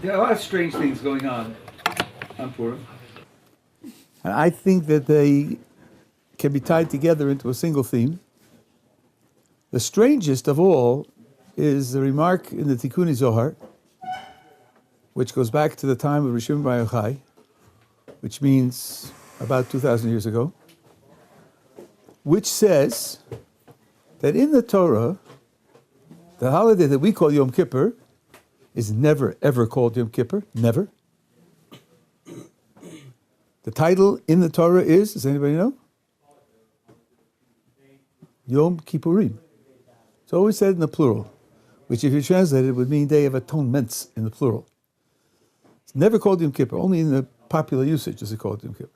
There are a lot of strange things going on Purim. And I think that they can be tied together into a single theme. The strangest of all is the remark in the Tikkun Zohar, which goes back to the time of Rishon Bar Yochai, which means about 2,000 years ago, which says that in the Torah, the holiday that we call Yom Kippur is never, ever called Yom Kippur, never. The title in the Torah is, does anybody know? Yom Kippurim. It's always said in the plural, which if you translate it would mean Day of Atonements in the plural. It's never called Yom Kippur, only in the popular usage is it called Yom Kippur.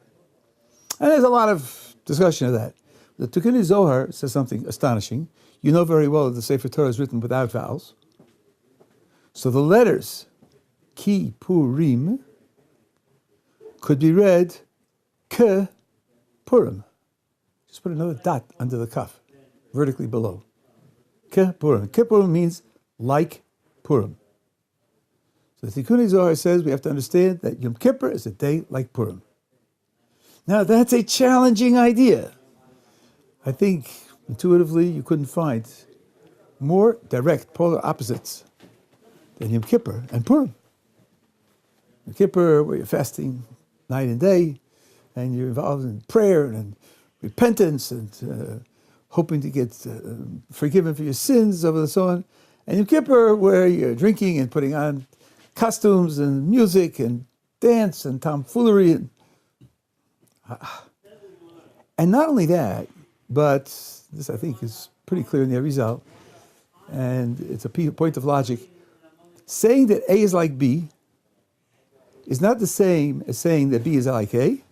And there's a lot of discussion of that. The Tikkun Zohar says something astonishing. You know very well that the Sefer Torah is written without vowels. So the letters Ki Purim could be read Ke Purim. Just put another dot under the kaf, vertically below. Ke Purim. Ke Purim means like Purim. So the Tikkun Zohar says we have to understand that Yom Kippur is a day like Purim. Now that's a challenging idea. I think intuitively you couldn't find more direct polar opposites than Yom Kippur and Purim. Yom Kippur, where you're fasting night and day, and you're involved in prayer and repentance and hoping to get forgiven for your sins and so on. And Yom Kippur, where you're drinking and putting on costumes and music and dance and tomfoolery. And not only that, but this I think is pretty clear in the Arizal, and it's a point of logic. Saying that A is like B is not the same as saying that B is like A,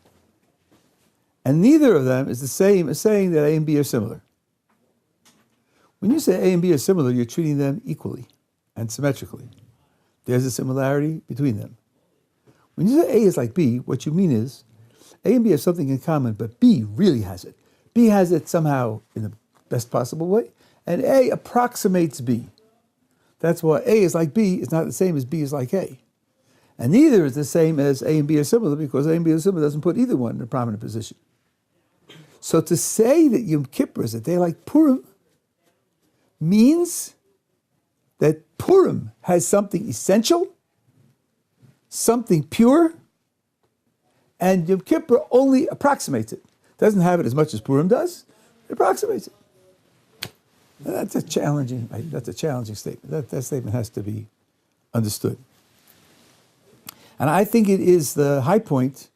and neither of them is the same as saying that A and B are similar. When you say A and B are similar, you're treating them equally and symmetrically. There's a similarity between them. When you say A is like B, what you mean is A and B have something in common, but B really has it. B has it somehow in the best possible way, and A approximates B. That's why A is like B is not the same as B is like A. And neither is the same as A and B are similar, because A and B are similar doesn't put either one in a prominent position. So to say that Yom Kippur is a day like Purim means that Purim has something essential, something pure, and Yom Kippur only approximates it. Doesn't have it as much as Purim does, it approximates it. Now, that's a challenging statement. That statement has to be understood. And I think it is the high point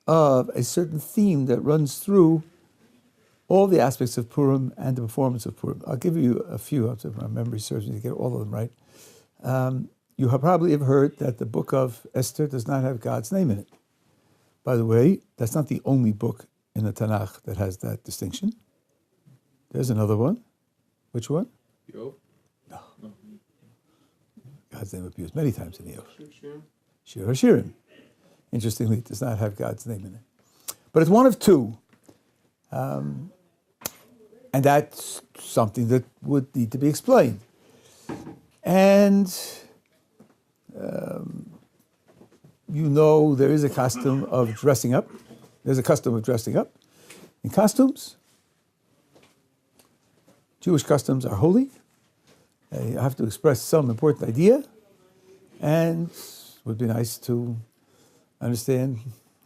of a certain theme that runs through all the aspects of Purim and the performance of Purim. I'll give you a few, if my memory serves me to get all of them right. You probably have heard that the book of Esther does not have God's name in it. By the way, that's not the only book in the Tanakh that has that distinction. There's another one. Which one? Yov? No. God's name appears many times in the Yov. Shir HaShirim. Interestingly, it does not have God's name in it. But it's one of two. And that's something that would need to be explained. And you know there is a custom of dressing up. There's a custom of dressing up in costumes. Jewish customs are holy. They have to express some important idea, and it would be nice to understand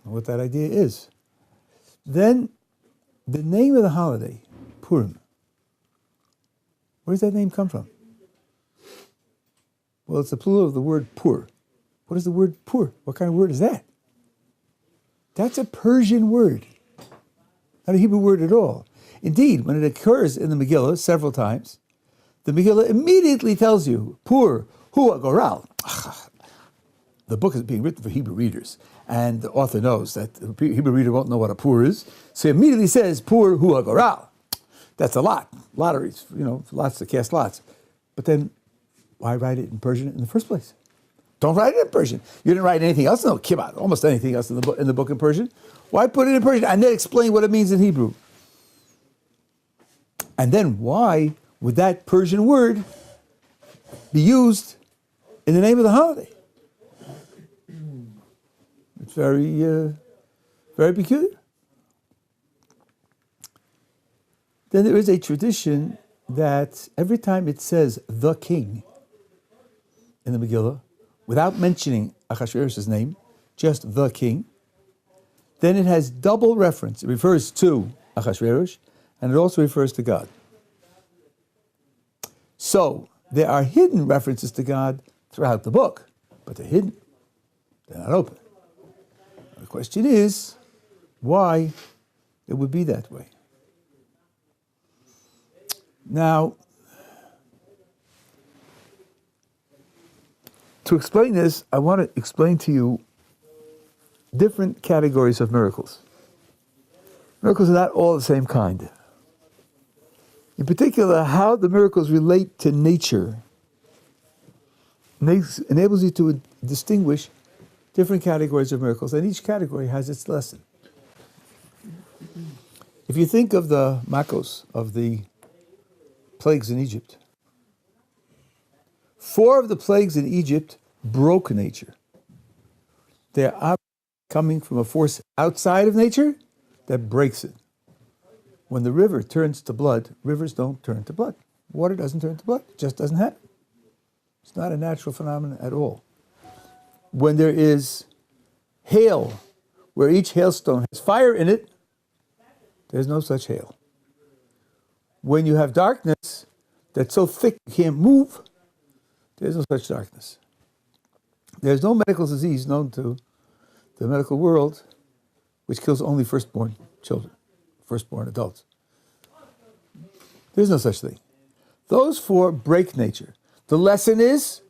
what that idea is. Then, the name of the holiday, Purim. Where does that name come from? Well, it's the plural of the word pur. What is the word pur? What kind of word is that? That's a Persian word, not a Hebrew word at all. Indeed, when it occurs in the Megillah several times, the Megillah immediately tells you, Pur, Hua Goral. The book is being written for Hebrew readers, and the author knows that the Hebrew reader won't know what a Pur is, so he immediately says, Pur, Hua Goral. That's a lot. Lotteries, lots to cast lots. But then, why write it in Persian in the first place? Don't write it in Persian. You didn't write anything else? No, kibbutz, almost anything else in the book in Persian. Why put it in Persian and then explain what it means in Hebrew? And then why would that Persian word be used in the name of the holiday? very, very peculiar. Then there is a tradition that every time it says the king in the Megillah, without mentioning Achashverosh's name, just the king, then it has double reference. It refers to Achashverosh, and it also refers to God. So, there are hidden references to God throughout the book, but they're hidden. They're not open. The question is, why it would be that way. Now, to explain this, I want to explain to you different categories of miracles. Miracles are not all the same kind. In particular, how the miracles relate to nature enables you to distinguish different categories of miracles, and each category has its lesson. If you think of the makos, of the plagues in Egypt, 4 of the plagues in Egypt broke nature. They're coming from a force outside of nature that breaks it. When the river turns to blood, rivers don't turn to blood. Water doesn't turn to blood. It just doesn't happen. It's not a natural phenomenon at all. When there is hail, where each hailstone has fire in it, there's no such hail. When you have darkness that's so thick you can't move, there's no such darkness. There's no medical disease known to the medical world which kills only firstborn children, firstborn adults. There's no such thing. Those 4 break nature. The lesson is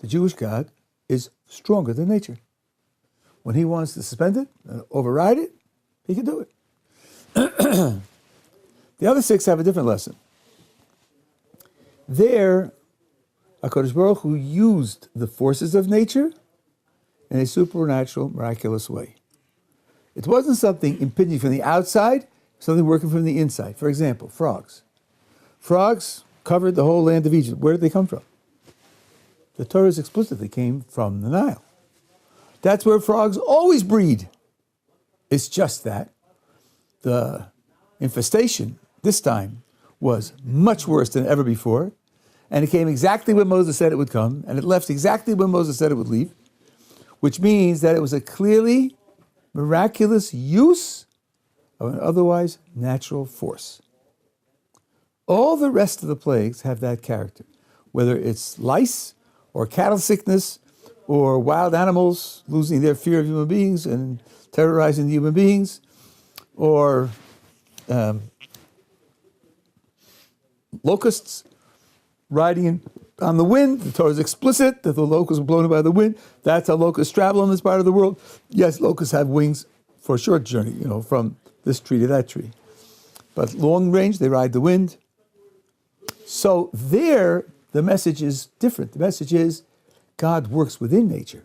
the Jewish God is stronger than nature. When he wants to suspend it, override it, he can do it. The other 6 have a different lesson. There, HaKadosh Baruch Hu used the forces of nature in a supernatural, miraculous way. It wasn't something impinging from the outside, something working from the inside. For example, frogs. Frogs covered the whole land of Egypt. Where did they come from? The Torahs explicitly came from the Nile. That's where frogs always breed. It's just that the infestation this time was much worse than ever before, and it came exactly when Moses said it would come, and it left exactly when Moses said it would leave, which means that it was a clearly miraculous use of an otherwise natural force. All the rest of the plagues have that character, whether it's lice or cattle sickness or wild animals losing their fear of human beings and terrorizing the human beings, or locusts riding on the wind. The Torah is explicit that the locusts are blown by the wind. That's how locusts travel in this part of the world. Yes, locusts have wings for a short journey, from this tree to that tree. But long range, they ride the wind. So there, the message is different. The message is God works within nature.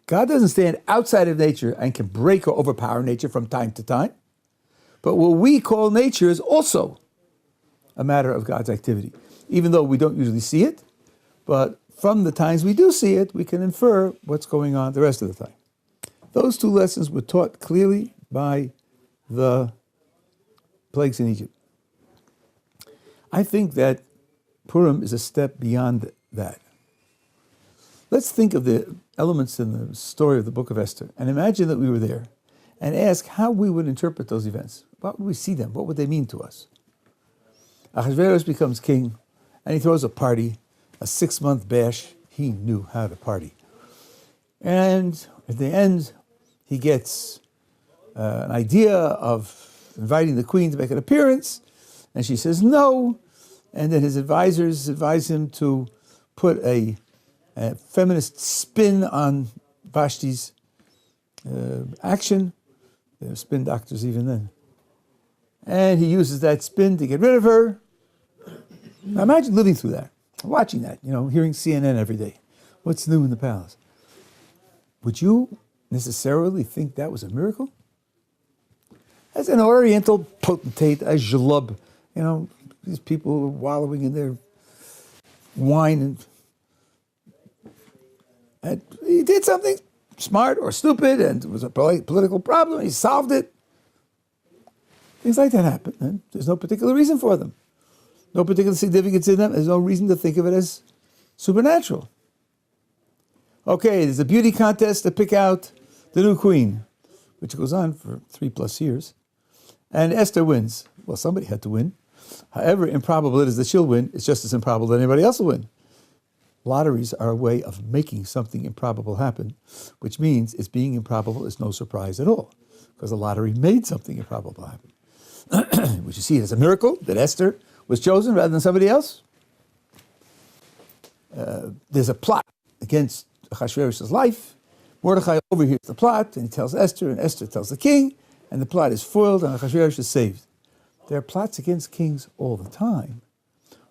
God doesn't stand outside of nature and can break or overpower nature from time to time. But what we call nature is also a matter of God's activity, even though we don't usually see it. But from the times we do see it, we can infer what's going on the rest of the time. Those 2 lessons were taught clearly by the plagues in Egypt. I think that Purim is a step beyond that. Let's think of the elements in the story of the book of Esther and imagine that we were there and ask how we would interpret those events. What would we see them? What would they mean to us? Ahasuerus becomes king and he throws a party, a 6-month bash. He knew how to party. And at the end, he gets an idea of inviting the queen to make an appearance, and she says no. And then his advisors advise him to put a feminist spin on Vashti's action. There were spin doctors even then. And he uses that spin to get rid of her. Now imagine living through that, watching that, hearing CNN every day. What's new in the palace? Would you necessarily think that was a miracle? As an Oriental potentate, a jalub, these people were wallowing in their wine, and he did something smart or stupid, and it was a political problem. He solved it. Things like that happen, and there's no particular reason for them. No particular significance in them. There's no reason to think of it as supernatural. Okay, there's a beauty contest to pick out the new queen, which goes on for 3+ years. And Esther wins. Well, somebody had to win. However improbable it is that she'll win, it's just as improbable that anybody else will win. Lotteries are a way of making something improbable happen, which means it's being improbable is no surprise at all, because the lottery made something improbable happen. Would you see it as a miracle that Esther was chosen rather than somebody else? There's a plot against Achashverosh's life. Mordecai overhears the plot, and he tells Esther, and Esther tells the king, and the plot is foiled, and Achashverosh is saved. There are plots against kings all the time.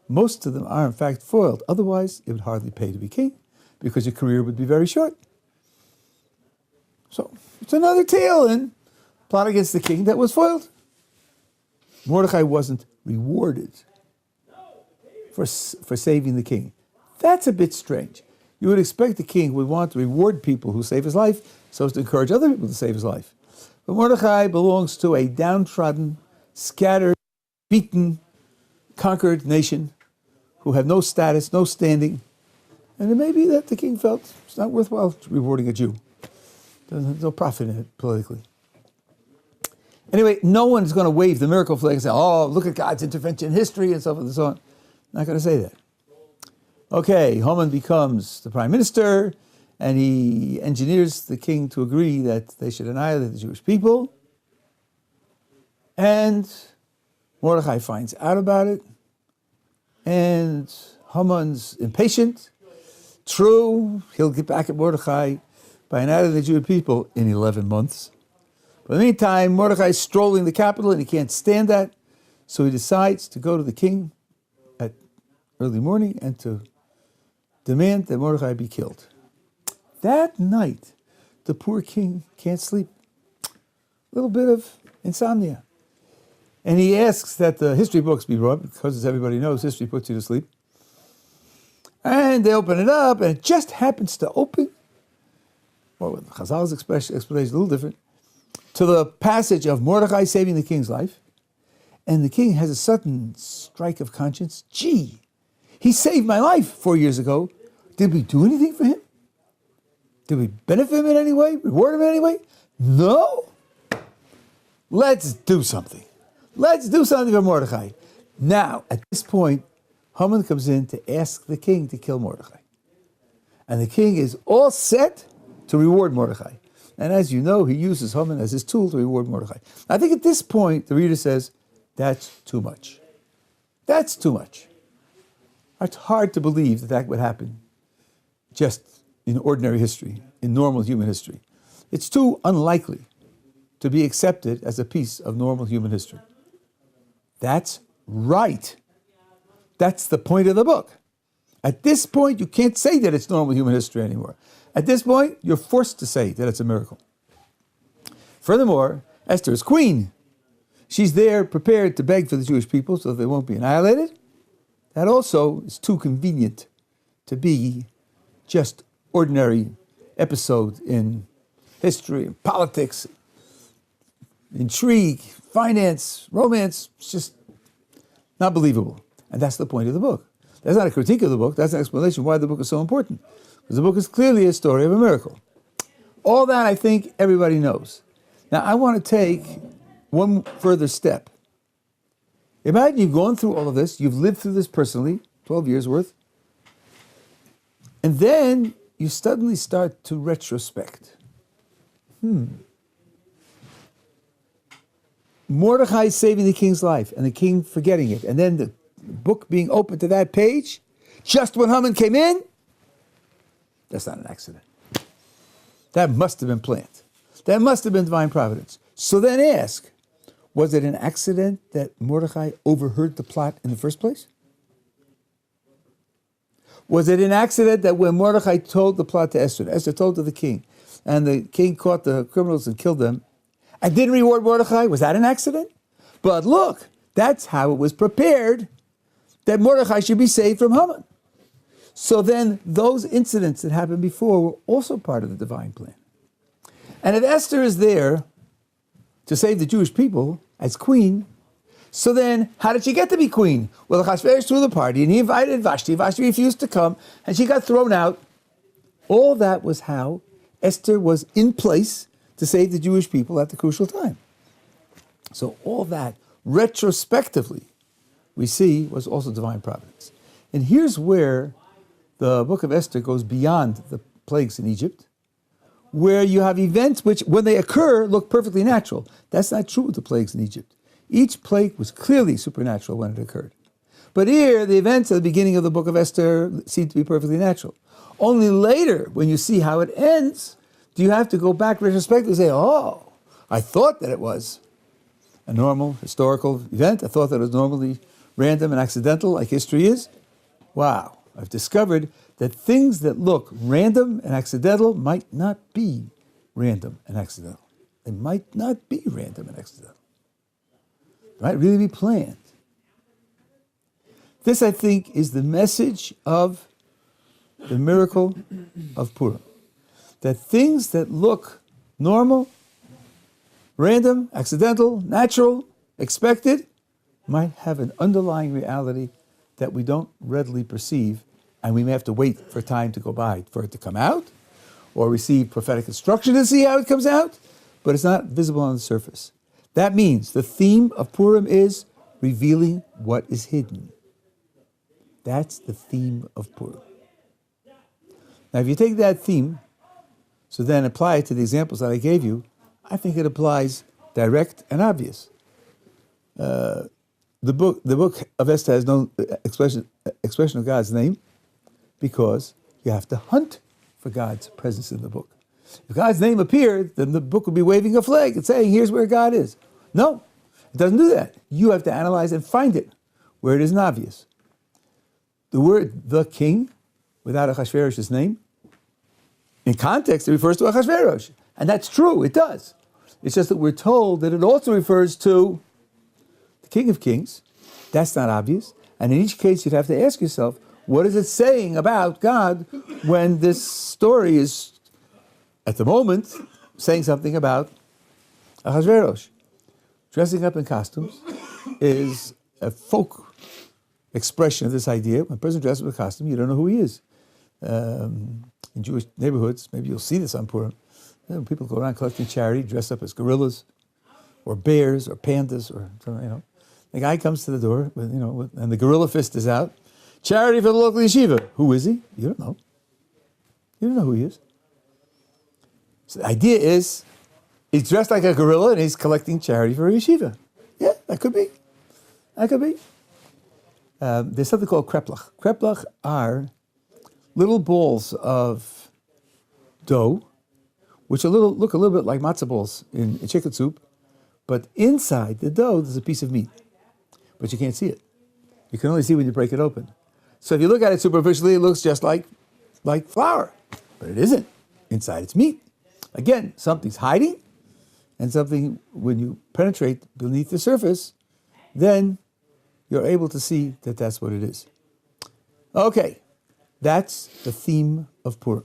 Most of them are, in fact, foiled. Otherwise, it would hardly pay to be king, because your career would be very short. So, it's another tale in plot against the king that was foiled. Mordecai wasn't rewarded for saving the king. That's a bit strange. You would expect the king would want to reward people who save his life so as to encourage other people to save his life. But Mordecai belongs to a downtrodden, scattered, beaten, conquered nation who have no status, no standing. And it may be that the king felt it's not worthwhile rewarding a Jew. There's no profit in it politically. Anyway, no one's going to wave the miracle flag and say, oh, look at God's intervention in history and so forth and so on. Not going to say that. Okay, Haman becomes the prime minister, and he engineers the king to agree that they should annihilate the Jewish people. And Mordecai finds out about it, and Haman's impatient. True, he'll get back at Mordecai by annihilating the Jewish people in 11 months. But in the meantime, Mordecai is strolling the capital, and he can't stand that, so he decides to go to the king at early morning and to demand that Mordecai be killed. That night, the poor king can't sleep. A little bit of insomnia. And he asks that the history books be brought, because as everybody knows, history puts you to sleep. And they open it up, and it just happens to open, or with Chazal's explanation is a little different, to the passage of Mordecai saving the king's life. And the king has a sudden strike of conscience. Gee, he saved my life 4 years ago. Did we do anything for him? Did we benefit him in any way? Reward him in any way? No. Let's do something. Let's do something for Mordecai. Now, at this point, Haman comes in to ask the king to kill Mordecai. And the king is all set to reward Mordecai. And as you know, he uses Haman as his tool to reward Mordecai. I think at this point, the reader says, that's too much. That's too much. It's hard to believe that that would happen just in ordinary history, in normal human history. It's too unlikely to be accepted as a piece of normal human history. That's right. That's the point of the book. At this point, you can't say that it's normal human history anymore. At this point, you're forced to say that it's a miracle. Furthermore, Esther is queen. She's there prepared to beg for the Jewish people so that they won't be annihilated. That also is too convenient to be just ordinary episode in history, and politics, intrigue, finance, romance. It's just not believable. And that's the point of the book. That's not a critique of the book. That's an explanation why the book is so important. Because the book is clearly a story of a miracle. All that I think everybody knows. Now I want to take one further step. Imagine you've gone through all of this, you've lived through this personally, 12 years worth, and then you suddenly start to retrospect. Mordecai saving the king's life, and the king forgetting it, and then the book being open to that page, just when Haman came in. That's not an accident. That must have been planned. That must have been divine providence. So then ask, was it an accident that Mordecai overheard the plot in the first place? Was it an accident that when Mordecai told the plot to Esther, Esther told to the king, and the king caught the criminals and killed them, and didn't reward Mordecai? Was that an accident? But look, that's how it was prepared that Mordecai should be saved from Haman. So then those incidents that happened before were also part of the divine plan. And if Esther is there to save the Jewish people as queen, so then how did she get to be queen? Well, Achashverosh threw the party, and he invited Vashti. Vashti refused to come, and she got thrown out. All that was how Esther was in place to save the Jewish people at the crucial time. So all that, retrospectively, we see was also divine providence. And here's where the book of Esther goes beyond the plagues in Egypt, where you have events which, when they occur, look perfectly natural. That's not true with the plagues in Egypt. Each plague was clearly supernatural when it occurred. But here, the events at the beginning of the book of Esther seem to be perfectly natural. Only later, when you see how it ends, do you have to go back retrospectively and say, oh, I thought that it was a normal historical event. I thought that it was normally random and accidental, like history is. Wow, I've discovered that things that look random and accidental might not be random and accidental. They might not be random and accidental. They might really be planned. This, I think, is the message of the miracle of Purim. That things that look normal, random, accidental, natural, expected, might have an underlying reality that we don't readily perceive, and we may have to wait for time to go by for it to come out, or receive prophetic instruction to see how it comes out, but it's not visible on the surface. That means the theme of Purim is revealing what is hidden. That's the theme of Purim. Now, if you take that theme, so then apply it to the examples that I gave you, I think it applies direct and obvious. The book of Esther has no expression of God's name because you have to hunt for God's presence in the book. If God's name appeared, then the book would be waving a flag and saying, here's where God is. No, it doesn't do that. You have to analyze and find it where it isn't obvious. The word the king, without Achashverosh's name, in context, it refers to Achashverosh. And that's true, it does. It's just that we're told that it also refers to the King of Kings. That's not obvious. And in each case, you'd have to ask yourself, what is it saying about God when this story is, at the moment, saying something about Achashverosh? Dressing up in costumes is a folk expression of this idea. When a person dresses up in a costume, you don't know who he is. In Jewish neighborhoods, maybe you'll see this on Purim. People go around collecting charity, dress up as gorillas, or bears, or pandas, or The guy comes to the door, and the gorilla fist is out. Charity for the local yeshiva. Who is he? You don't know. You don't know who he is. So the idea is, he's dressed like a gorilla and he's collecting charity for a yeshiva. Yeah, that could be. That could be. There's something called kreplach. Kreplach are little balls of dough, which look a little bit like matzah balls in chicken soup, but inside the dough there's a piece of meat, but you can't see it. You can only see when you break it open. So if you look at it superficially, it looks just like flour, but it isn't. Inside it's meat. Again, something's hiding, and something, when you penetrate beneath the surface, then you're able to see that that's what it is. Okay, that's the theme of Purim.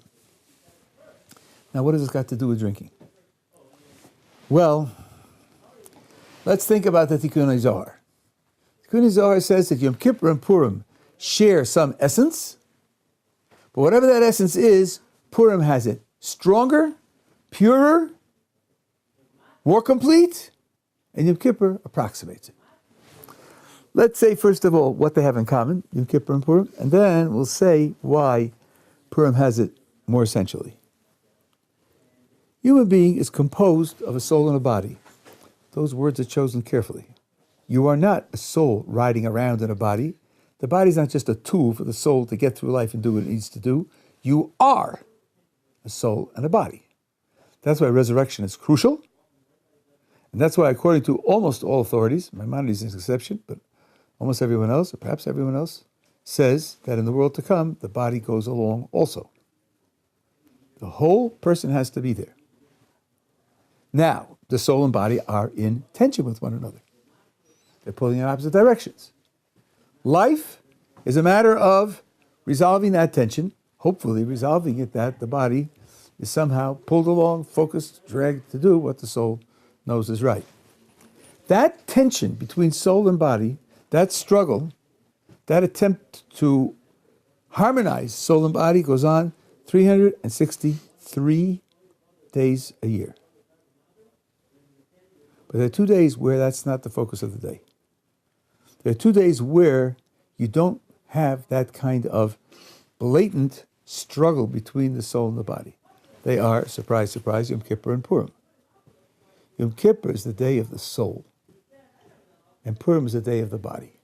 Now, what has this got to do with drinking? Well, let's think about the Tikkun Zohar. Tikkun Zohar says that Yom Kippur and Purim share some essence, but whatever that essence is, Purim has it stronger, purer, more complete, and Yom Kippur approximates it. Let's say, first of all, what they have in common, Yom Kippur and Purim, and then we'll say why Purim has it more essentially. Human being is composed of a soul and a body. Those words are chosen carefully. You are not a soul riding around in a body. The body is not just a tool for the soul to get through life and do what it needs to do. You are a soul and a body. That's why resurrection is crucial. And that's why, according to almost all authorities, Maimonides is an exception, but almost everyone else, or perhaps everyone else, says that in the world to come, the body goes along also. The whole person has to be there. Now, the soul and body are in tension with one another. They're pulling in opposite directions. Life is a matter of resolving that tension, hopefully resolving it that the body is somehow pulled along, focused, dragged to do what the soul knows is right. That tension between soul and body, that struggle, that attempt to harmonize soul and body goes on 363 days a year. But there are 2 days where that's not the focus of the day. There are 2 days where you don't have that kind of blatant struggle between the soul and the body. They are, surprise, surprise, Yom Kippur and Purim. Yom Kippur is the day of the soul, and Purim is the day of the body.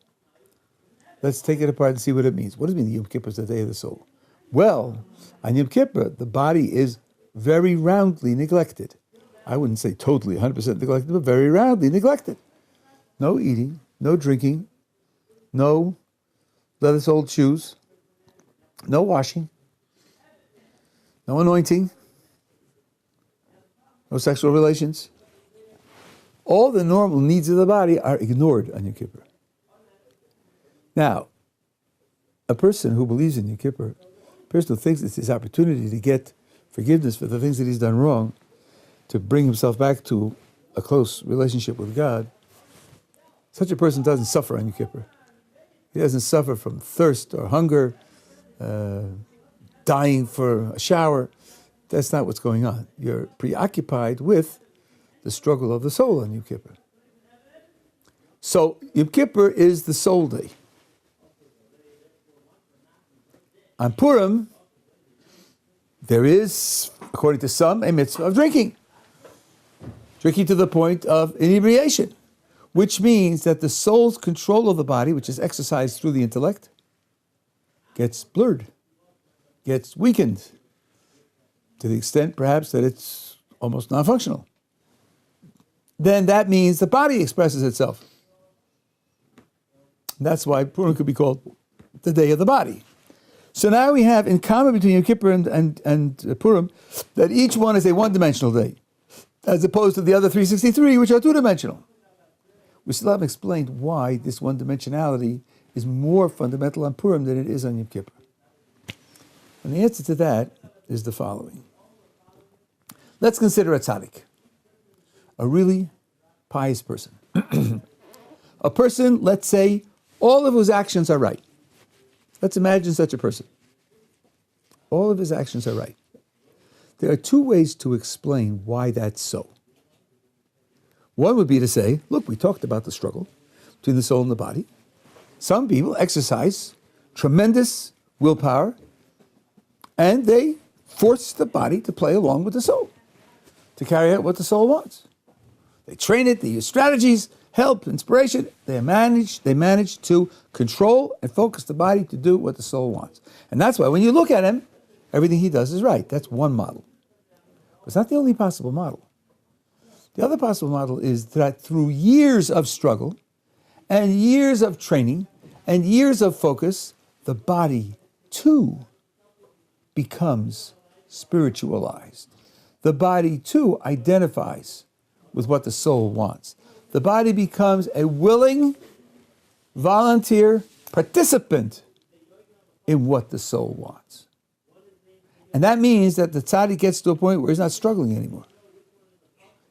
Let's take it apart and see what it means. What does it mean Yom Kippur is the day of the soul? Well, on Yom Kippur, the body is very roundly neglected. I wouldn't say totally 100% neglected, but very roundly neglected. No eating, no drinking, no leather-soled shoes, no washing, no anointing, no sexual relations. All the normal needs of the body are ignored on Yom Kippur. Now, a person who believes in Yom Kippur, a person who thinks it's his opportunity to get forgiveness for the things that he's done wrong, to bring himself back to a close relationship with God, such a person doesn't suffer on Yom Kippur. He doesn't suffer from thirst or hunger, dying for a shower. That's not what's going on. You're preoccupied with the struggle of the soul on Yom Kippur. So Yom Kippur is the soul day. On Purim, there is, according to some, a mitzvah of drinking. Drinking to the point of inebriation, which means that the soul's control of the body, which is exercised through the intellect, gets blurred, gets weakened, to the extent perhaps that it's almost non-functional. Then that means the body expresses itself. And that's why Purim could be called the day of the body. So now we have in common between Yom Kippur and Purim that each one is a one-dimensional day, as opposed to the other 363, which are two-dimensional. We still haven't explained why this one-dimensionality is more fundamental on Purim than it is on Yom Kippur. And the answer to that is the following. Let's consider a tzaddik, a really pious person. A person, let's say, all of whose actions are right. Let's imagine such a person. All of his actions are right. There are two ways to explain why that's so. One would be to say, look, we talked about the struggle between the soul and the body. Some people exercise tremendous willpower, and they force the body to play along with the soul, to carry out what the soul wants. They train it, they use strategies, help, inspiration. They manage to control and focus the body to do what the soul wants. And that's why when you look at him, everything he does is right. That's one model. But it's not the only possible model. The other possible model is that through years of struggle and years of training and years of focus, the body too becomes spiritualized. The body too identifies with what the soul wants. The body becomes a willing, volunteer participant in what the soul wants. And that means that the tzaddik gets to a point where he's not struggling anymore.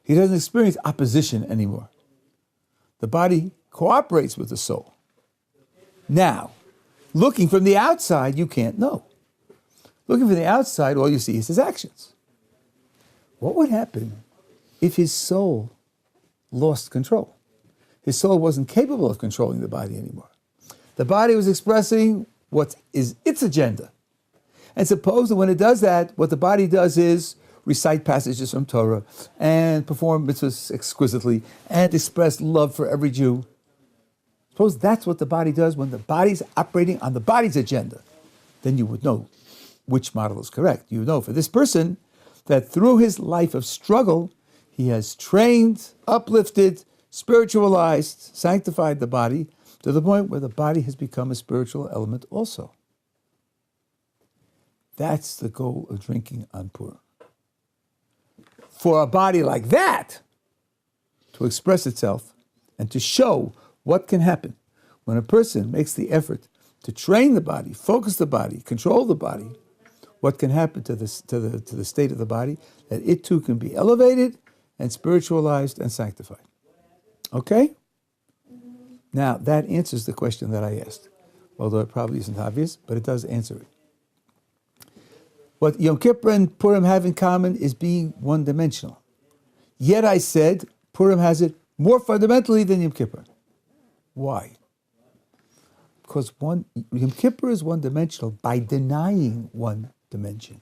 He doesn't experience opposition anymore. The body cooperates with the soul. Now, looking from the outside, you can't know. Looking from the outside, all you see is his actions. What would happen if his soul lost control? His soul wasn't capable of controlling the body anymore. The body was expressing what is its agenda. And suppose that when it does that, what the body does is recite passages from Torah and perform mitzvahs exquisitely and express love for every Jew. Suppose that's what the body does when the body's operating on the body's agenda. Then you would know which model is correct. You would know for this person that through his life of struggle, he has trained, uplifted, spiritualized, sanctified the body to the point where the body has become a spiritual element also. That's the goal of drinking on Purim. For a body like that to express itself and to show what can happen when a person makes the effort to train the body, focus the body, control the body, what can happen to the state of the body, that it too can be elevated and spiritualized and sanctified. Okay? Now, that answers the question that I asked, although it probably isn't obvious, but it does answer it. What Yom Kippur and Purim have in common is being one-dimensional. Yet I said Purim has it more fundamentally than Yom Kippur. Why? Because Yom Kippur is one-dimensional by denying one dimension.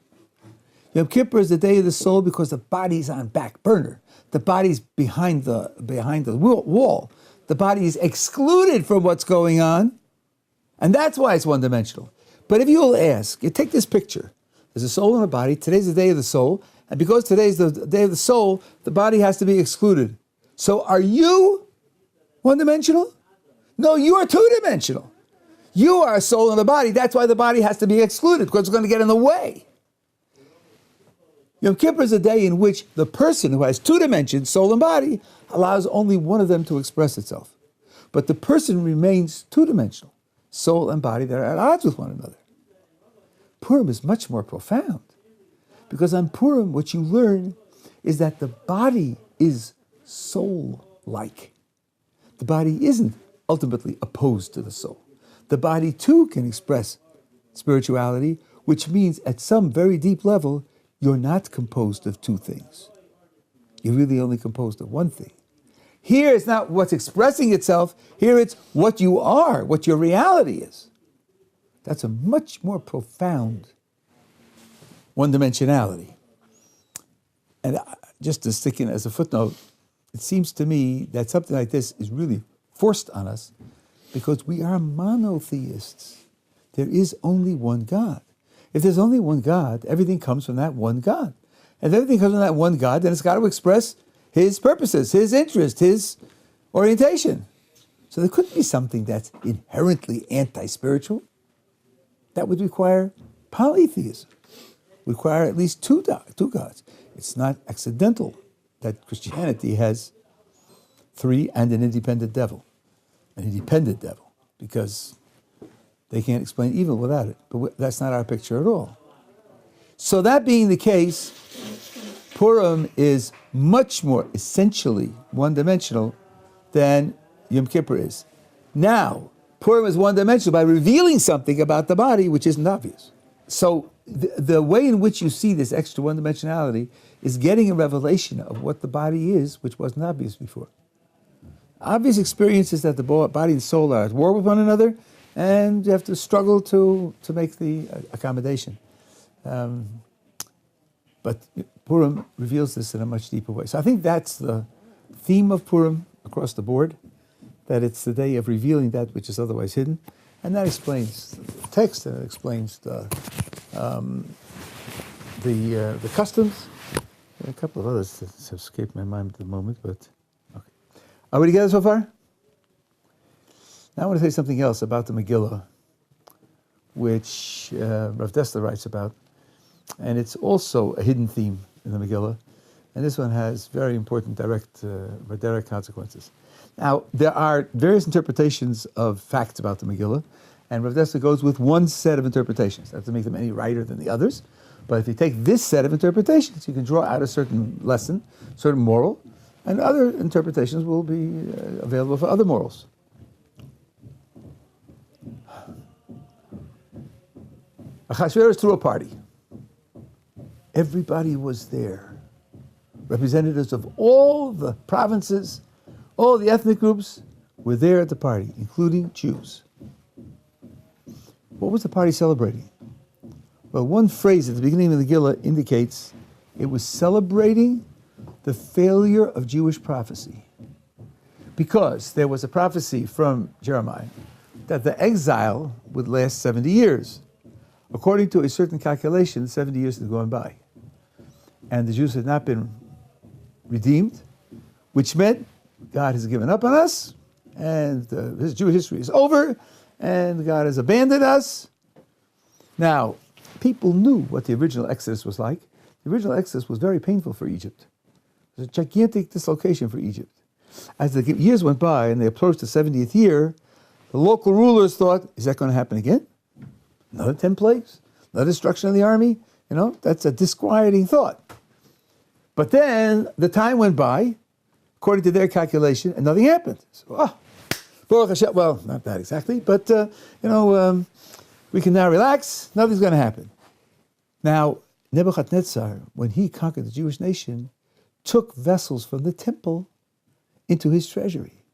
Yom Kippur is the day of the soul because the body's on back burner. The body's behind the wall. The body is excluded from what's going on, and that's why it's one-dimensional. But if you'll ask, you take this picture. There's a soul and a body. Today's the day of the soul, and because today's the day of the soul, the body has to be excluded. So are you one-dimensional? No, you are two-dimensional. You are a soul and a body. That's why the body has to be excluded, because it's going to get in the way. Yom Kippur is a day in which the person who has two dimensions, soul and body, allows only one of them to express itself. But the person remains two-dimensional, soul and body that are at odds with one another. Purim is much more profound, because on Purim what you learn is that the body is soul-like. The body isn't ultimately opposed to the soul. The body too can express spirituality, which means at some very deep level, you're not composed of two things. You're really only composed of one thing. Here it's not what's expressing itself, here it's what you are, what your reality is. That's a much more profound one-dimensionality. And just to stick in as a footnote, it seems to me that something like this is really forced on us because we are monotheists. There is only one God. If there's only one God, everything comes from that one God. And if everything comes from that one God, then it's got to express His purposes, His interest, His orientation. So there couldn't be something that's inherently anti-spiritual. That would require polytheism. Require at least two gods. It's not accidental that Christianity has three and an independent devil. An independent devil, because they can't explain evil without it. But that's not our picture at all. So that being the case, Purim is much more essentially one-dimensional than Yom Kippur is. Now, Purim is one-dimensional by revealing something about the body which isn't obvious. So the way in which you see this extra one-dimensionality is getting a revelation of what the body is, which wasn't obvious before. Obvious experience is that the body and soul are at war with one another, and you have to struggle to make the accommodation. But Purim reveals this in a much deeper way. So I think that's the theme of Purim across the board, that it's the day of revealing that which is otherwise hidden. And that explains the text, and it explains the customs. A couple of others that have escaped my mind at the moment, but okay. Are we together so far? Now I want to say something else about the Megillah, which Rav Dessler writes about. And it's also a hidden theme in the Megillah. And this one has very important direct consequences. Now, there are various interpretations of facts about the Megillah, and Rav Dessler goes with one set of interpretations. That doesn't make them any righter than the others. But if you take this set of interpretations, you can draw out a certain lesson, certain moral, and other interpretations will be available for other morals. Achashverosh threw a party. Everybody was there. Representatives of all the provinces, all the ethnic groups were there at the party, including Jews. What was the party celebrating? Well, one phrase at the beginning of the Megillah indicates it was celebrating the failure of Jewish prophecy. Because there was a prophecy from Jeremiah that the exile would last 70 years. According to a certain calculation, 70 years had gone by. And the Jews had not been redeemed, which meant God has given up on us, and his Jewish history is over, and God has abandoned us. Now, people knew what the original Exodus was like. The original Exodus was very painful for Egypt. It was a gigantic dislocation for Egypt. As the years went by and they approached the 70th year, the local rulers thought, is that going to happen again? Another 10 plagues? Another destruction of the army? That's a disquieting thought. But then the time went by, according to their calculation, and nothing happened. So, Baruch Hashem, well, not that exactly, but, we can now relax. Nothing's going to happen. Now, Nebuchadnezzar, when he conquered the Jewish nation, took vessels from the temple into his treasury.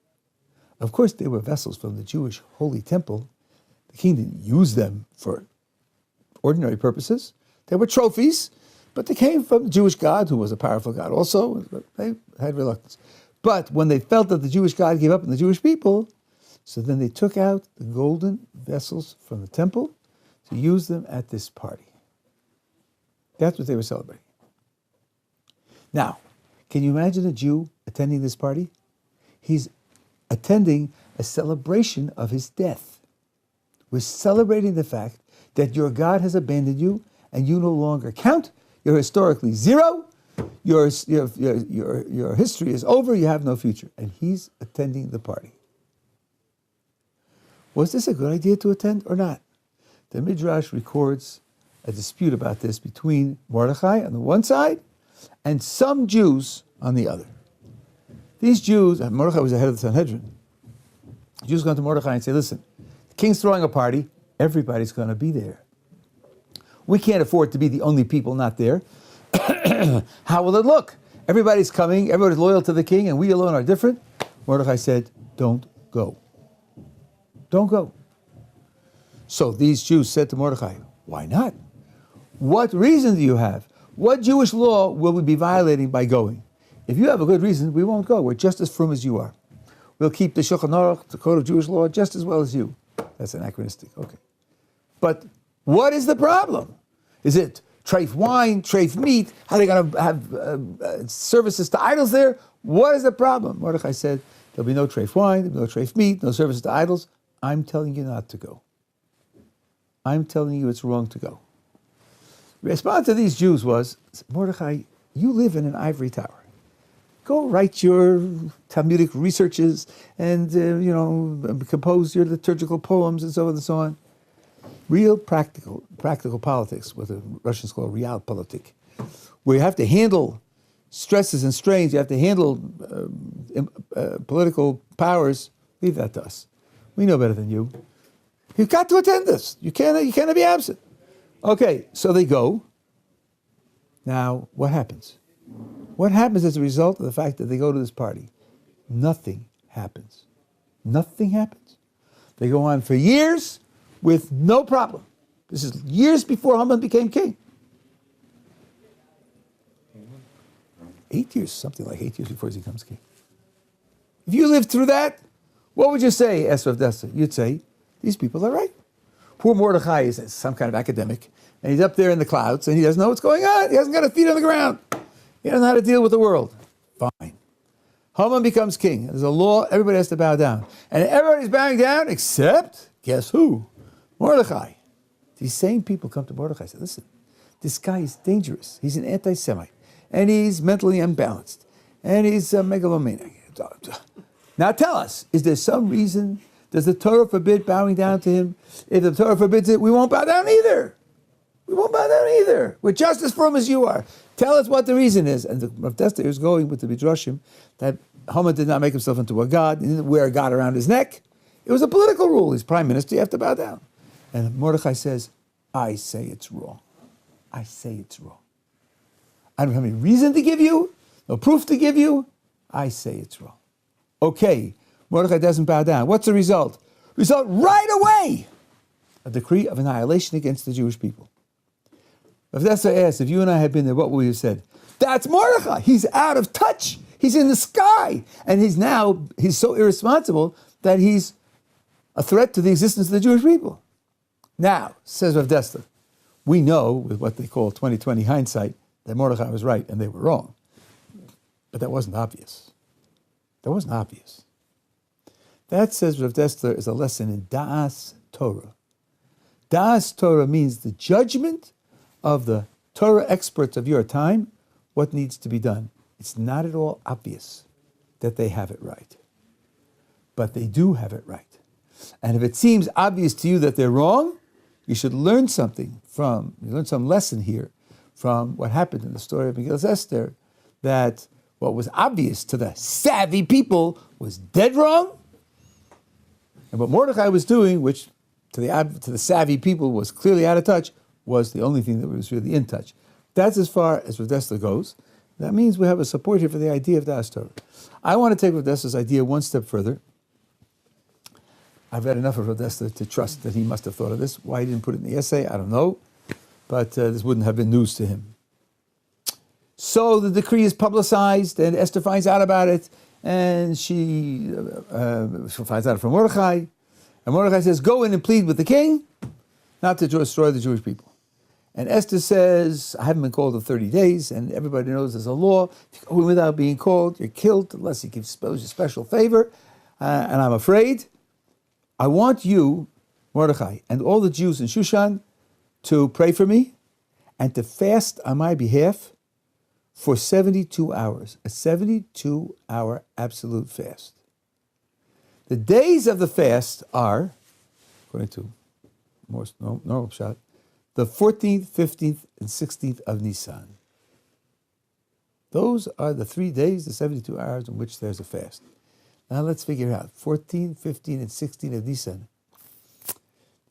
Of course, they were vessels from the Jewish holy temple. The king didn't use them for ordinary purposes. They were trophies, but they came from the Jewish God, who was a powerful God also. They had reluctance. But when they felt that the Jewish God gave up on the Jewish people, so then they took out the golden vessels from the temple to use them at this party. That's what they were celebrating. Now, can you imagine a Jew attending this party? He's attending a celebration of his death. We're celebrating the fact that your God has abandoned you and you no longer count. You're historically zero. Your history is over. You have no future. And he's attending the party. Was this a good idea to attend or not? The Midrash records a dispute about this between Mordecai on the one side and some Jews on the other. These Jews, and Mordecai was the head of the Sanhedrin, Jews go to Mordecai and say, listen, the king's throwing a party, everybody's going to be there. We can't afford to be the only people not there. How will it look? Everybody's coming, everybody's loyal to the king, and we alone are different. Mordecai said, don't go. Don't go. So these Jews said to Mordecai, why not? What reason do you have? What Jewish law will we be violating by going? If you have a good reason, we won't go. We're just as frum as you are. We'll keep the Shulchan Aruch, the code of Jewish law, just as well as you. That's anachronistic. Okay. But what is the problem? Is it treif wine, treif meat? How are they going to have services to idols there? What is the problem? Mordecai said, there'll be no treif wine, there'll be no treif meat, no services to idols. I'm telling you not to go. I'm telling you it's wrong to go. The response to these Jews was, Mordecai, you live in an ivory tower. Go write your Talmudic researches and, compose your liturgical poems and so on and so on. Real practical politics, what the Russians call realpolitik, where you have to handle stresses and strains, you have to handle political powers. Leave that to us. We know better than you. You've got to attend this. You cannot be absent. Okay, so they go. Now, what happens? What happens as a result of the fact that they go to this party? Nothing happens. Nothing happens. They go on for years with no problem. This is years before Haman became king. 8 years, something like 8 years before he becomes king. If you lived through that, what would you say, Esther of Esther? You'd say, these people are right. Poor Mordecai is some kind of academic, and he's up there in the clouds, and he doesn't know what's going on. He hasn't got a feet on the ground. He doesn't know how to deal with the world. Fine. Haman becomes king. There's a law, everybody has to bow down. And everybody's bowing down except, guess who? Mordecai. These same people come to Mordecai and say, listen, this guy is dangerous. He's an anti-Semite. And he's mentally unbalanced. And he's a megalomaniac. Now tell us, is there some reason? Does the Torah forbid bowing down to him? If the Torah forbids it, we won't bow down either. We won't bow down either. We're just as firm as you are. Tell us what the reason is. And the Rav Desta is going with the Midrashim that Haman did not make himself into a god. He didn't wear a god around his neck. It was a political rule. He's prime minister. You have to bow down. And Mordecai says, I say it's wrong. I say it's wrong. I don't have any reason to give you, no proof to give you. I say it's wrong. Okay, Mordecai doesn't bow down. What's the result? Result right away, a decree of annihilation against the Jewish people. If that's what I asked, if you and I had been there, what would we have said? That's Mordecai. He's out of touch. He's in the sky. And he's so irresponsible that he's a threat to the existence of the Jewish people. Now, says Rav Desta, we know with what they call 20/20 hindsight that Mordecai was right and they were wrong. But that wasn't obvious. That wasn't obvious. That, says Rav Desta, is a lesson in Da'as Torah. Da'as Torah means the judgment of the Torah experts of your time, what needs to be done. It's not at all obvious that they have it right. But they do have it right. And if it seems obvious to you that they're wrong, you should learn some lesson here from what happened in the story of Megillah Esther, that what was obvious to the savvy people was dead wrong, and what Mordecai was doing, which to the savvy people was clearly out of touch, was the only thing that was really in touch. That's as far as Rav Esther goes. That means we have a support here for the idea of Das Torah. I want to take Rav Esther's idea one step further. I've read enough of Rav Esther to trust that he must have thought of this. Why he didn't put it in the essay, I don't know. But this wouldn't have been news to him. So the decree is publicized, and Esther finds out about it, and she finds out from Mordecai. And Mordecai says, go in and plead with the king not to destroy the Jewish people. And Esther says, I haven't been called in 30 days, and everybody knows there's a law. If you go in without being called, you're killed unless he gives you a special favor. And I'm afraid. I want you, Mordecai, and all the Jews in Shushan to pray for me and to fast on my behalf for 72 hours, a 72-hour absolute fast. The days of the fast are, according to more normal pshat, the 14th, 15th, and 16th of Nisan. Those are the 3 days, the 72 hours in which there's a fast. Now let's figure out, 14, 15, and 16 of Nisan.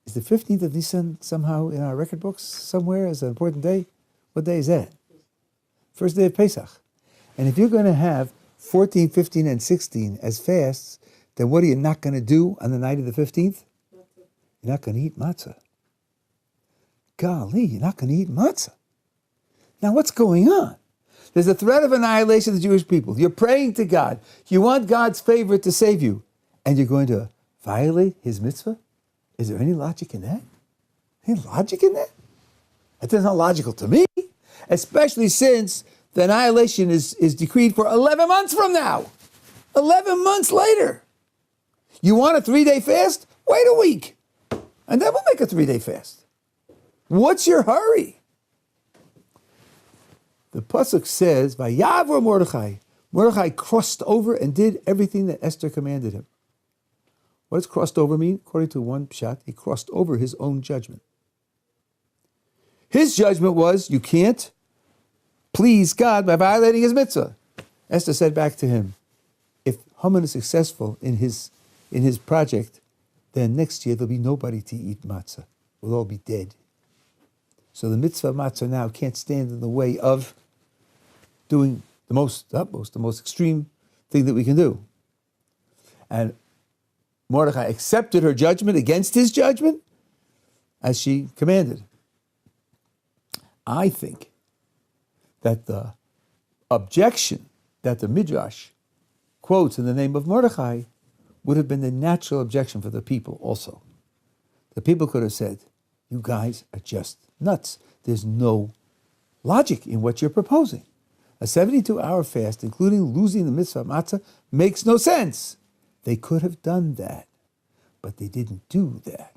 Is the 15th of Nisan somehow in our record books somewhere as an important day? What day is that? First day of Pesach. And if you're going to have 14, 15, and 16 as fasts, then what are you not going to do on the night of the 15th? You're not going to eat matzah. Golly, you're not going to eat matzah. Now what's going on? There's a threat of annihilation of the Jewish people. You're praying to God. You want God's favor to save you. And you're going to violate his mitzvah? Is there any logic in that? Any logic in that? That doesn't sound logical to me. Especially since the annihilation is decreed for 11 months from now. 11 months later. You want a 3-day fast? Wait a week. And then we'll make a 3-day fast. What's your hurry? The pasuk says, "Vayavor Mordechai." Mordechai crossed over and did everything that Esther commanded him. What does crossed over mean? According to one pshat, he crossed over his own judgment. His judgment was, you can't please God by violating his mitzvah. Esther said back to him, if Haman is successful in his project, then next year there'll be nobody to eat matzah. We'll all be dead. So the mitzvah of matzah now can't stand in the way of doing the most extreme thing that we can do. And Mordecai accepted her judgment against his judgment as she commanded. I think that the objection that the Midrash quotes in the name of Mordecai would have been the natural objection for the people also. The people could have said, you guys are just nuts. There's no logic in what you're proposing. A 72-hour fast, including losing the mitzvah of matzah, makes no sense. They could have done that, but they didn't do that.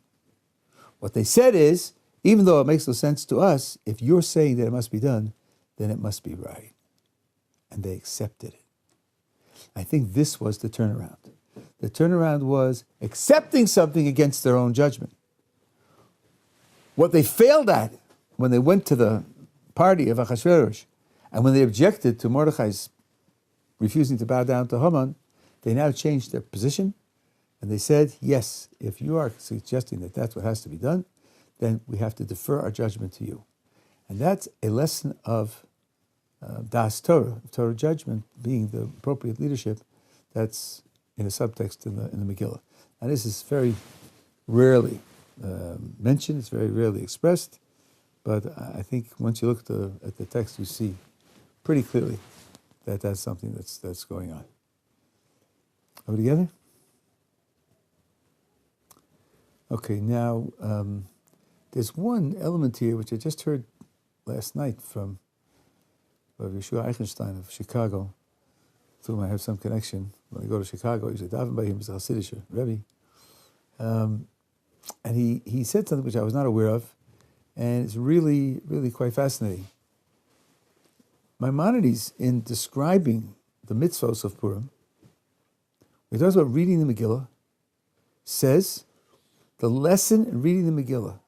What they said is, even though it makes no sense to us, if you're saying that it must be done, then it must be right. And they accepted it. I think this was the turnaround. The turnaround was accepting something against their own judgment. What they failed at when they went to the party of Achashverosh, and when they objected to Mordechai's refusing to bow down to Haman, they now changed their position, and they said, yes, if you are suggesting that that's what has to be done, then we have to defer our judgment to you. And that's a lesson of Das Torah, Torah judgment being the appropriate leadership that's in a subtext in the Megillah. And this is very rarely mentioned, it's very rarely expressed, but I think once you look at the text, you see pretty clearly that that's something that's going on. Are we together? Okay, now there's one element here which I just heard last night from Rabbi Yeshua Eichenstein of Chicago, with whom I have some connection. When I go to Chicago, I usually daven by him as a Hasidic Rabbi. And he said something which I was not aware of, and it's really, really quite fascinating. Maimonides, in describing the mitzvos of Purim, when he talks about reading the Megillah, says the lesson in reading the Megillah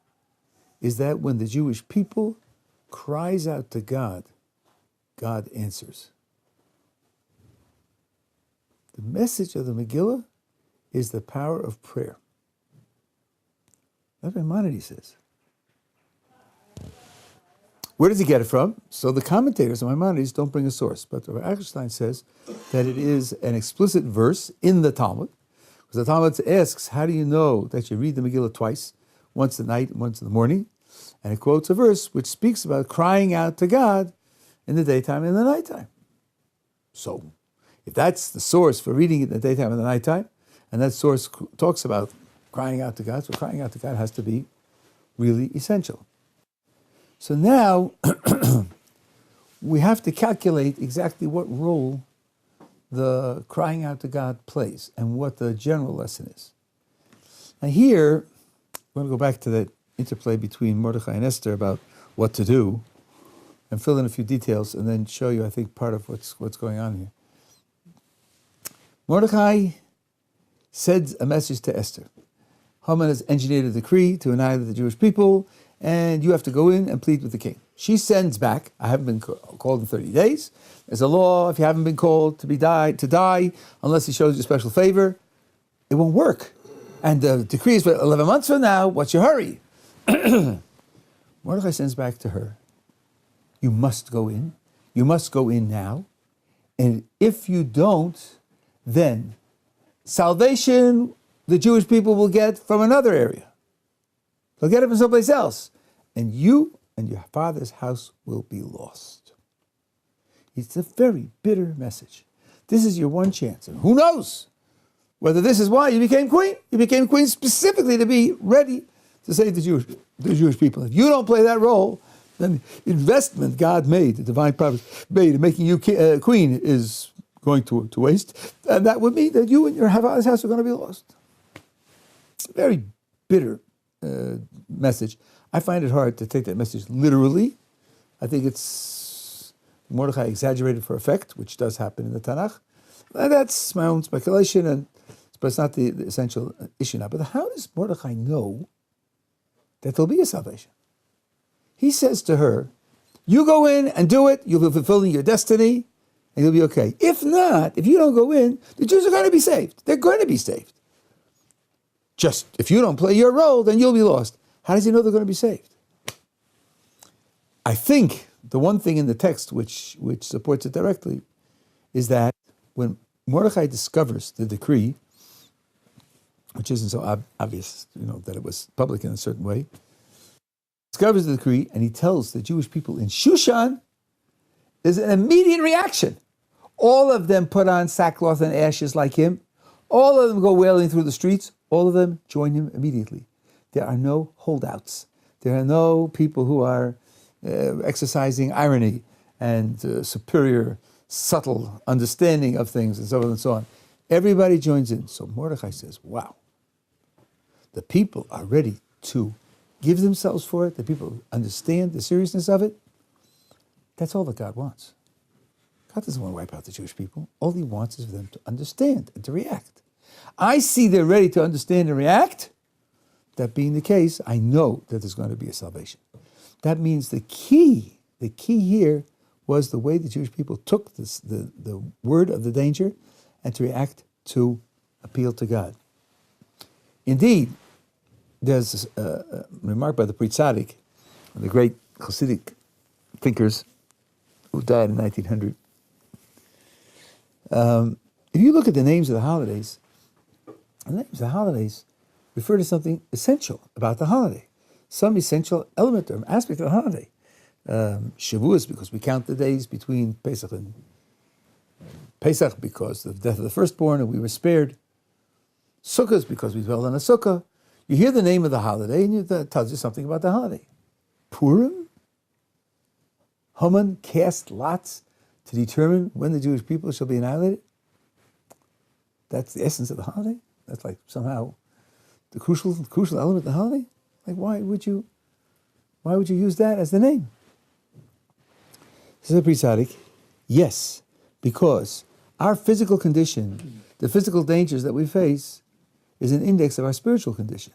is that when the Jewish people cries out to God, God answers. The message of the Megillah is the power of prayer. That's what Maimonides says. Where does he get it from? So the commentators of Maimonides don't bring a source, but Rabbi Ackerstein says that it is an explicit verse in the Talmud, because the Talmud asks, how do you know that you read the Megillah twice, once at night and once in the morning? And it quotes a verse which speaks about crying out to God in the daytime and the nighttime. So, if that's the source for reading it in the daytime and the nighttime, and that source talks about crying out to God, so crying out to God has to be really essential. So now, we have to calculate exactly what role the crying out to God plays and what the general lesson is. Now here, we're going to go back to that interplay between Mordecai and Esther about what to do, and fill in a few details, and then show you, I think, part of what's going on here. Mordecai sends a message to Esther. Haman has engineered a decree to annihilate the Jewish people, and you have to go in and plead with the king. She sends back, I haven't been called in 30 days. There's a law, if you haven't been called to die, unless he shows you special favor, it won't work. And the decree is for 11 months from now, what's your hurry? Mordecai sends back to her, you must go in. You must go in now. And if you don't, then salvation the Jewish people will get from another area. They'll get it from someplace else. And you and your father's house will be lost. It's a very bitter message. This is your one chance. And who knows whether this is why you became queen? You became queen specifically to be ready to save the Jewish people. If you don't play that role, then the investment God made, the divine providence made in making you queen is going to waste. And that would mean that you and your father's house are going to be lost. Very bitter message. I find it hard to take that message literally. I think it's Mordecai exaggerated for effect, which does happen in the Tanakh. And that's my own speculation, but it's not the essential issue now. But how does Mordecai know that there'll be a salvation? He says to her, you go in and do it, you'll be fulfilling your destiny, and you'll be okay. If not, if you don't go in, the Jews are going to be saved. They're going to be saved. Just, if you don't play your role, then you'll be lost. How does he know they're going to be saved? I think the one thing in the text which supports it directly is that when Mordecai discovers the decree, which isn't so obvious, that it was public in a certain way, discovers the decree, and he tells the Jewish people in Shushan, there's an immediate reaction. All of them put on sackcloth and ashes like him. All of them go wailing through the streets. All of them join him immediately. There are no holdouts. There are no people who are exercising irony and superior, subtle understanding of things and so on and so on. Everybody joins in. So Mordecai says, wow, the people are ready to give themselves for it. The people understand the seriousness of it. That's all that God wants. God doesn't want to wipe out the Jewish people. All he wants is for them to understand and to react. I see they're ready to understand and react. That being the case, I know that there's going to be a salvation. That means the key here was the way the Jewish people took the word of the danger and to react to appeal to God. Indeed, there's a remark by the Pri Tzaddik, the great Hasidic thinkers who died in 1900. If you look at the names of the holidays refer to something essential about the holiday, some essential element or aspect of the holiday. Shavuos, because we count the days between Pesach and Pesach because of the death of the firstborn and we were spared. Sukkot, because we dwell on a sukkah. You hear the name of the holiday and it tells you something about the holiday. Purim, Haman cast lots to determine when the Jewish people shall be annihilated. That's the essence of the holiday. That's like somehow the crucial element of the holiday. Like why would you use that as the name? Says the Pri Tzaddik, yes, because our physical condition, the physical dangers that we face, is an index of our spiritual condition.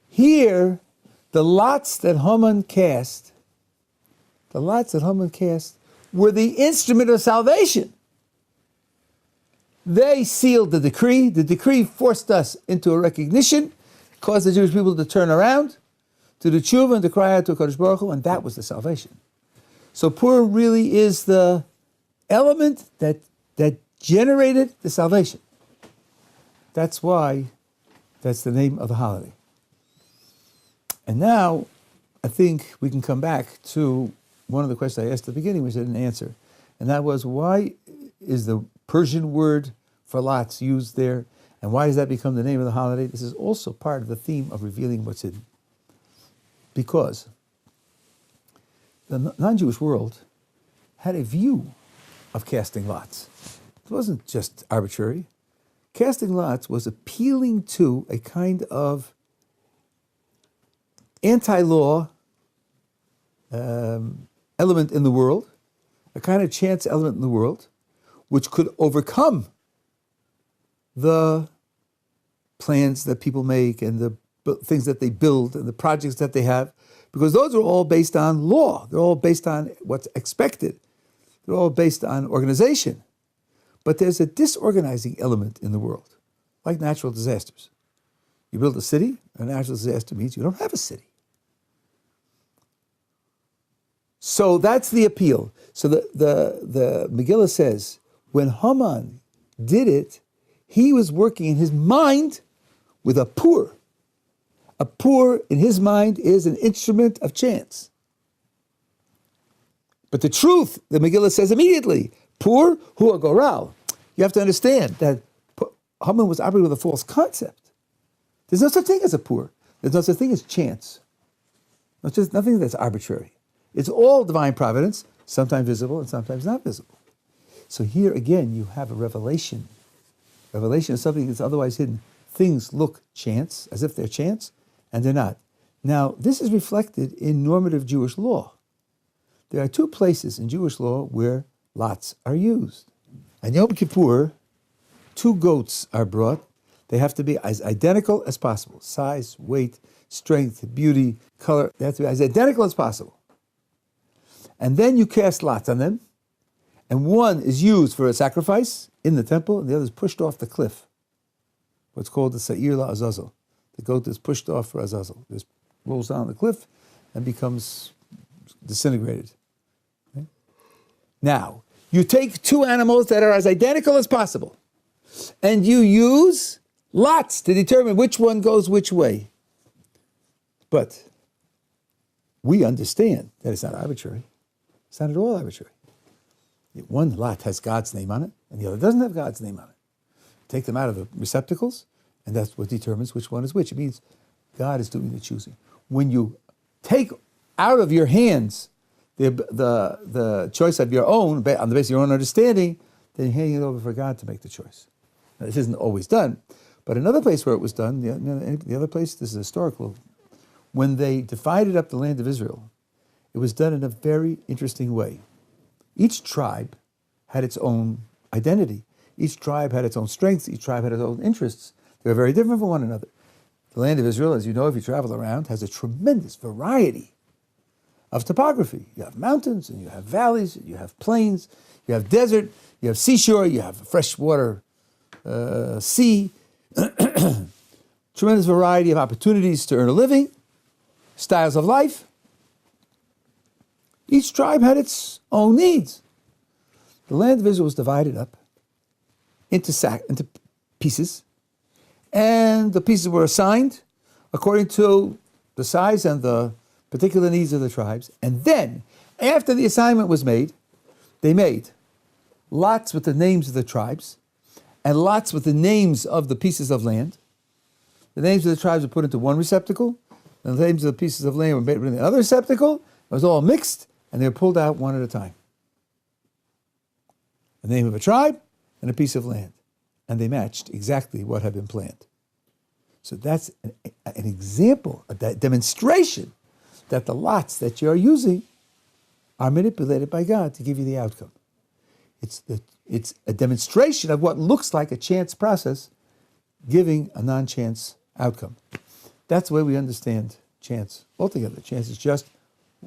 Here, the lots that Haman cast The lots that Haman cast were the instrument of salvation. They sealed the decree. The decree forced us into a recognition, caused the Jewish people to turn around, to do tshuva and to cry out to HaKadosh Baruch Hu, and that was the salvation. So Purim really is the element that generated the salvation. That's why that's the name of the holiday. And now I think we can come back to one of the questions I asked at the beginning, which I didn't answer. And that was, why is the Persian word for lots used there? And why does that become the name of the holiday? This is also part of the theme of revealing what's hidden. Because the non-Jewish world had a view of casting lots. It wasn't just arbitrary. Casting lots was appealing to a kind of anti-law element in the world, a kind of chance element in the world, which could overcome the plans that people make and the things that they build and the projects that they have, because those are all based on law. They're all based on what's expected. They're all based on organization. But there's a disorganizing element in the world, like natural disasters. You build a city, a natural disaster means you don't have a city. So that's the appeal. So the Megillah says, when Haman did it, he was working in his mind with a pur. A pur in his mind is an instrument of chance. But the truth, the Megillah says immediately, pur hu goral. You have to understand that Haman was operating with a false concept. There's no such thing as a pur. There's no such thing as chance. There's just nothing that's arbitrary. It's all divine providence, sometimes visible and sometimes not visible. So here again, you have a revelation. Revelation is something that's otherwise hidden. Things look chance, as if they're chance, and they're not. Now, this is reflected in normative Jewish law. There are two places in Jewish law where lots are used. On Yom Kippur, 2 goats are brought. They have to be as identical as possible. Size, weight, strength, beauty, color. They have to be as identical as possible. And then you cast lots on them. And one is used for a sacrifice in the temple, and the other is pushed off the cliff. What's called the Sa'ir La'azazel. The goat is pushed off for Azazel. It just rolls down the cliff and becomes disintegrated. Okay? Now, you take 2 animals that are as identical as possible, and you use lots to determine which one goes which way. But we understand that it's not arbitrary. It's not at all arbitrary. One lot has God's name on it, and the other doesn't have God's name on it. Take them out of the receptacles, and that's what determines which one is which. It means God is doing the choosing. When you take out of your hands the choice of your own, on the basis of your own understanding, then you're handing it over for God to make the choice. Now, this isn't always done, but another place where it was done, the other place, this is historical, when they divided up the land of Israel, it was done in a very interesting way. Each tribe had its own identity. Each tribe had its own strengths. Each tribe had its own interests. They were very different from one another. The land of Israel, as you know, if you travel around, has a tremendous variety of topography. You have mountains, and you have valleys, and you have plains, you have desert, you have seashore, you have freshwater sea. Tremendous variety of opportunities to earn a living, styles of life. Each tribe had its own needs. The land of Israel was divided up into pieces, and the pieces were assigned according to the size and the particular needs of the tribes. And then, after the assignment was made, they made lots with the names of the tribes and lots with the names of the pieces of land. The names of the tribes were put into one receptacle, and the names of the pieces of land were made in the other receptacle. It was all mixed, and they were pulled out one at a time. The name of a tribe and a piece of land. And they matched exactly what had been planned. So that's an example, a demonstration that the lots that you're using are manipulated by God to give you the outcome. It's a demonstration of what looks like a chance process giving a non-chance outcome. That's the way we understand chance altogether. Chance is just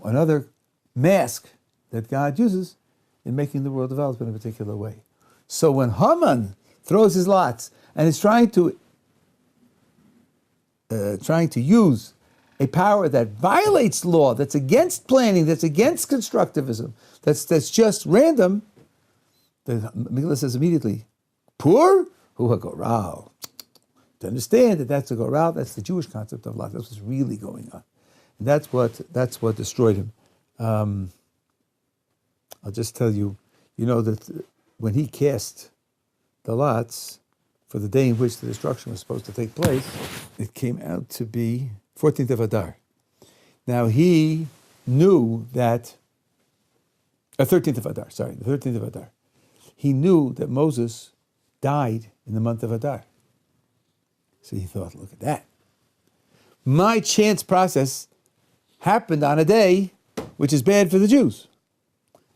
another mask that God uses in making the world develop in a particular way. So when Haman throws his lots and is trying to use a power that violates law, that's against planning, that's against constructivism, that's just random, the Megillah says immediately, Pur hu hagoral. To understand that that's a goral, that's the Jewish concept of lot. That's what's really going on, and that's what destroyed him. I'll just tell you, that when he cast the lots for the day in which the destruction was supposed to take place, it came out to be 14th of Adar. Now he knew that, 13th of Adar, sorry, the 13th of Adar. He knew that Moses died in the month of Adar. So he thought, look at that. My chance process happened on a day which is bad for the Jews.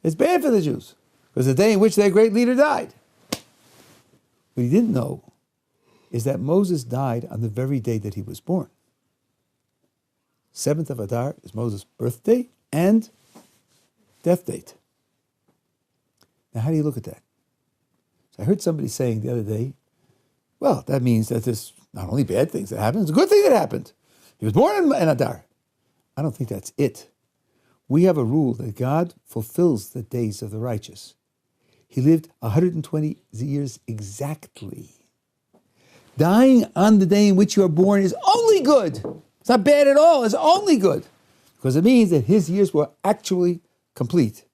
It's bad for the Jews, because the day in which their great leader died. What he didn't know is that Moses died on the very day that he was born. 7th of Adar is Moses' birthday and death date. Now, how do you look at that? So I heard somebody saying the other day, well, that means that there's not only bad things that happened, it's a good thing that happened. He was born in Adar. I don't think that's it. We have a rule that God fulfills the days of the righteous. He lived 120 years exactly. Dying on the day in which you are born is only good. It's not bad at all. It's only good. Because it means that his years were actually complete.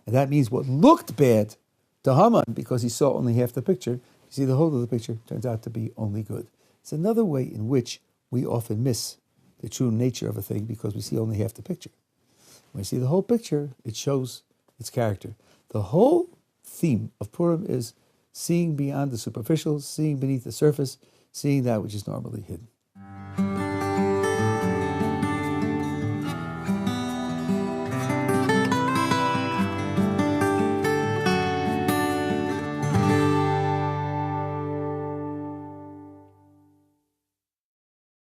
And that means what looked bad to Haman, because he saw only half the picture, you see the whole of the picture turns out to be only good. It's another way in which we often miss the true nature of a thing because we see only half the picture. When we see the whole picture, it shows its character. The whole theme of Purim is seeing beyond the superficial, seeing beneath the surface, seeing that which is normally hidden.